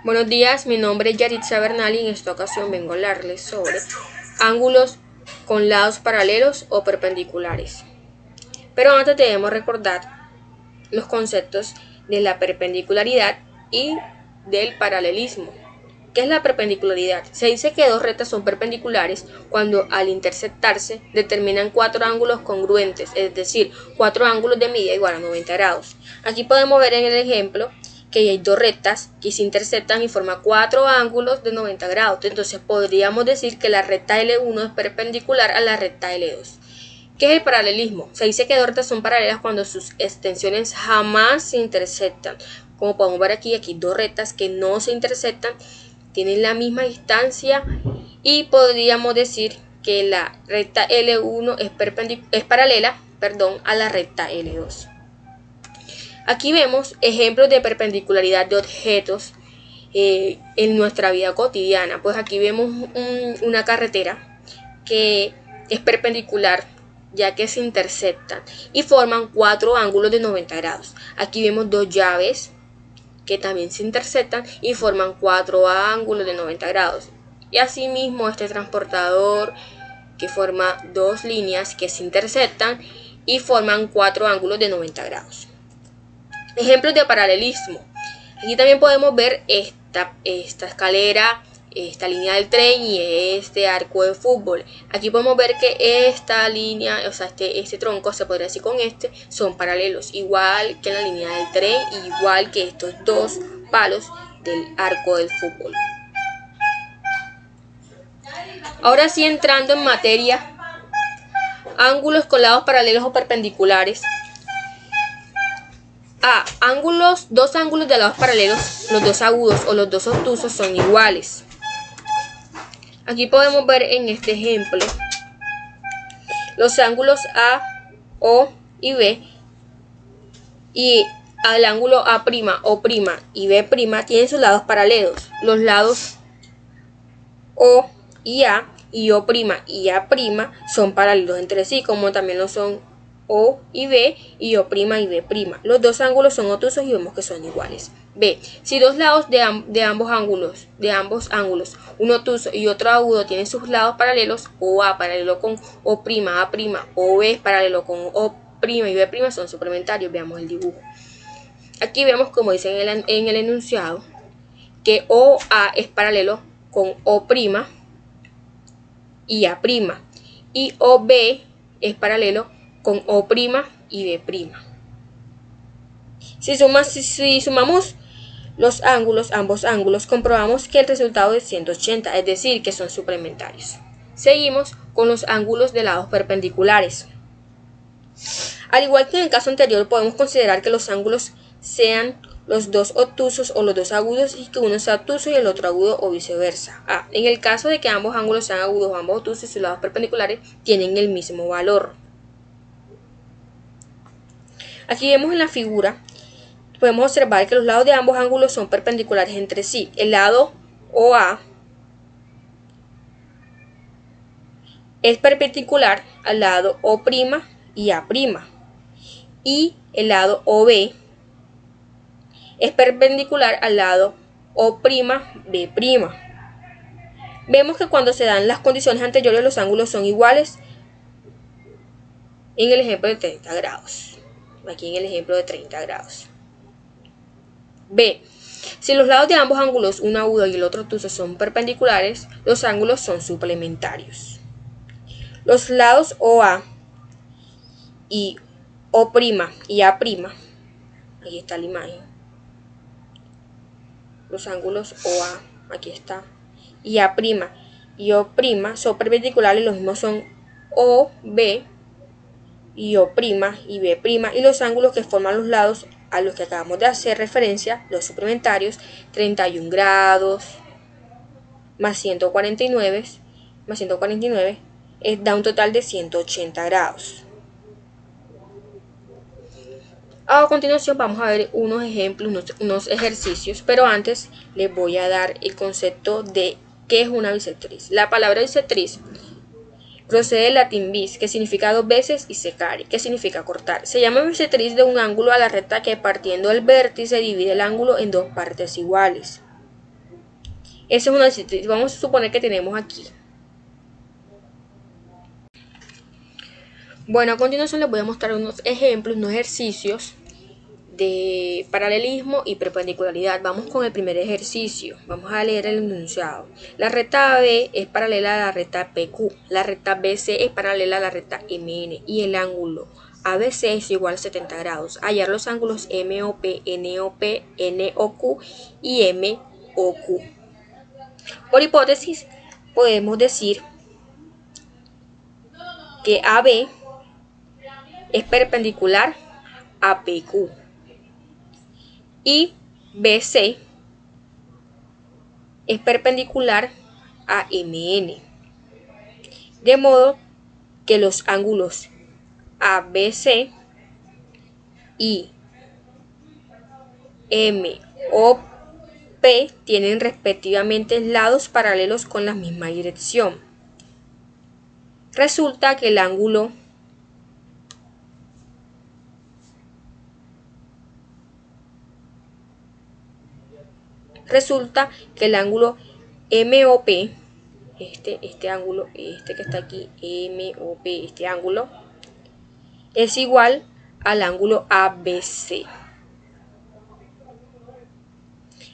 Buenos días, mi nombre es Yaritza Bernal y en esta ocasión vengo a hablarles sobre ángulos con lados paralelos o perpendiculares. Pero antes debemos recordar los conceptos de la perpendicularidad y del paralelismo. ¿Qué es la perpendicularidad? Se dice que dos rectas son perpendiculares cuando al intersectarse determinan cuatro ángulos congruentes, es decir, cuatro ángulos de medida igual a 90 grados. Aquí podemos ver en el ejemplo que hay dos rectas que se intersectan y forman cuatro ángulos de 90 grados. Entonces podríamos decir que la recta L1 es perpendicular a la recta L2. ¿Qué es el paralelismo? Se dice que dos rectas son paralelas cuando sus extensiones jamás se intersectan. Como podemos ver aquí dos rectas que no se intersectan, tienen la misma distancia y podríamos decir que la recta L1 es paralela a la recta L2. Aquí vemos ejemplos de perpendicularidad de objetos en nuestra vida cotidiana. Pues aquí vemos una carretera que es perpendicular ya que se intersectan y forman cuatro ángulos de 90 grados. Aquí vemos dos llaves que también se intersectan y forman cuatro ángulos de 90 grados. Y asimismo este transportador que forma dos líneas que se intersectan y forman cuatro ángulos de 90 grados. Ejemplos de paralelismo. Aquí también podemos ver esta escalera, esta línea del tren y este arco de fútbol. Aquí podemos ver que esta línea, o sea, este tronco, se podría decir con son paralelos, igual que en la línea del tren, igual que estos dos palos del arco del fútbol. Ahora sí, entrando en materia, ángulos con lados paralelos o perpendiculares. Dos ángulos de lados paralelos, los dos agudos o los dos obtusos son iguales. Aquí podemos ver en este ejemplo los ángulos A, O y B, y al ángulo A', O' y B' tienen sus lados paralelos. Los lados O y A y O' y A' son paralelos entre sí, como también lo son O y B y O' y B'. Los dos ángulos son obtusos y vemos que son iguales. B. Si dos lados de ambos ángulos, uno obtuso y otro agudo, tienen sus lados paralelos, o A paralelo con O', A', o B paralelo con O' y B' son suplementarios. Veamos el dibujo. Aquí vemos, como dice en el enunciado, que OA es paralelo con O' y A', y OB es paralelo con O' y B'. Si sumamos ambos ángulos, comprobamos que el resultado es 180, es decir, que son suplementarios. Seguimos con los ángulos de lados perpendiculares. Al igual que en el caso anterior, podemos considerar que los ángulos sean los dos obtusos o los dos agudos y que uno sea obtuso y el otro agudo o viceversa. En el caso de que ambos ángulos sean agudos o ambos obtusos y sus lados perpendiculares tienen el mismo valor. Aquí vemos en la figura, podemos observar que los lados de ambos ángulos son perpendiculares entre sí. El lado OA es perpendicular al lado O' y A', y el lado OB es perpendicular al lado O', B'. Vemos que cuando se dan las condiciones anteriores los ángulos son iguales en el ejemplo de 30 grados. Aquí en el ejemplo de 30 grados. B. Si los lados de ambos ángulos, uno agudo y el otro obtuso, son perpendiculares, los ángulos son suplementarios. Los lados OA y O' y A', aquí está la imagen. Los ángulos OA, aquí está, y A' y O' son perpendiculares, los mismos son OB y O' y B', y los ángulos que forman los lados a los que acabamos de hacer referencia, los suplementarios, 31 grados más 149, da un total de 180 grados. A continuación vamos a ver unos ejemplos, unos ejercicios, pero antes les voy a dar el concepto de qué es una bisectriz. La palabra bisectriz procede del latín bis, que significa dos veces, y secare, que significa cortar. Se llama bisectriz de un ángulo a la recta que partiendo del vértice divide el ángulo en dos partes iguales. Esa es una, vamos a suponer que tenemos aquí. Bueno, a continuación les voy a mostrar unos ejemplos, unos ejercicios de paralelismo y perpendicularidad. Vamos con el primer ejercicio. Vamos a leer el enunciado. La recta AB es paralela a la recta PQ. La recta BC es paralela a la recta MN y el ángulo ABC es igual a 70 grados. Hallar los ángulos MOP, NOP, NOQ y MOQ. Por hipótesis, podemos decir que AB es perpendicular a PQ y BC es perpendicular a MN. De modo que los ángulos ABC y MOP tienen respectivamente lados paralelos con la misma dirección. Resulta que el ángulo MOP, este ángulo, este que está aquí, MOP, este ángulo, es igual al ángulo ABC.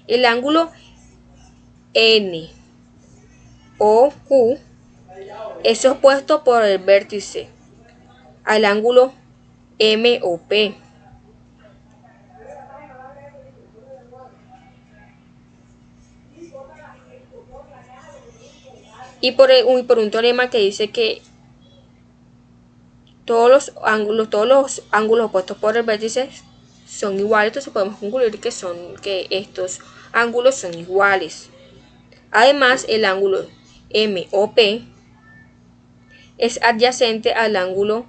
El ángulo NOQ es opuesto por el vértice al ángulo MOP. Y por un teorema que dice que todos los ángulos opuestos por el vértice son iguales, entonces podemos concluir que estos ángulos son iguales. Además, el ángulo MOP es adyacente al ángulo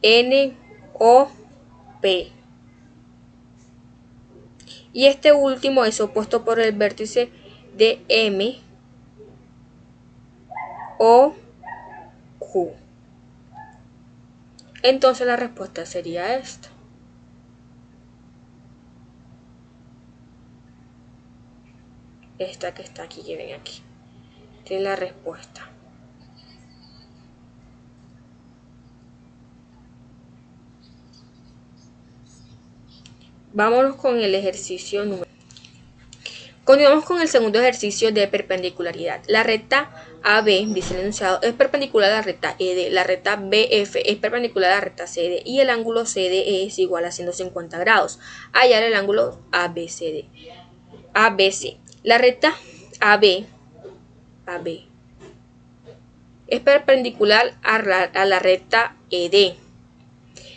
NOP. Y este último es opuesto por el vértice de MOQ. Entonces la respuesta sería esta. Esta que está aquí, que ven aquí. Tiene la respuesta. Vámonos con el ejercicio número. Continuamos con el segundo ejercicio de perpendicularidad. La recta AB, dice el enunciado, es perpendicular a la recta ED. La recta BF es perpendicular a la recta CD y el ángulo CDE es igual a 150 grados. Hallar el ángulo ABC. La recta AB es perpendicular a la recta ED.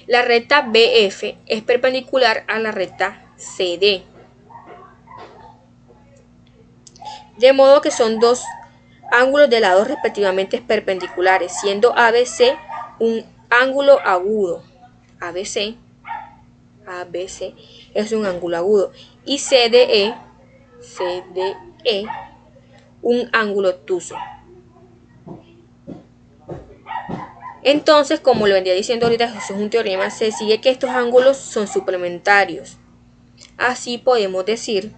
La recta BF es perpendicular a la recta CD. De modo que son dos ángulos de lados respectivamente perpendiculares, siendo ABC un ángulo agudo. ABC es un ángulo agudo y CDE un ángulo obtuso. Entonces, como lo venía diciendo ahorita, eso es un teorema, se sigue que estos ángulos son suplementarios. Así podemos decir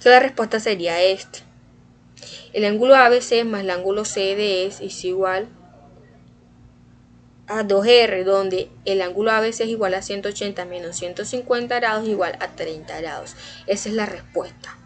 que la respuesta sería esta. El ángulo ABC más el ángulo CDE es igual a 2R, donde el ángulo ABC es igual a 180 menos 150 grados igual a 30 grados. Esa es la respuesta.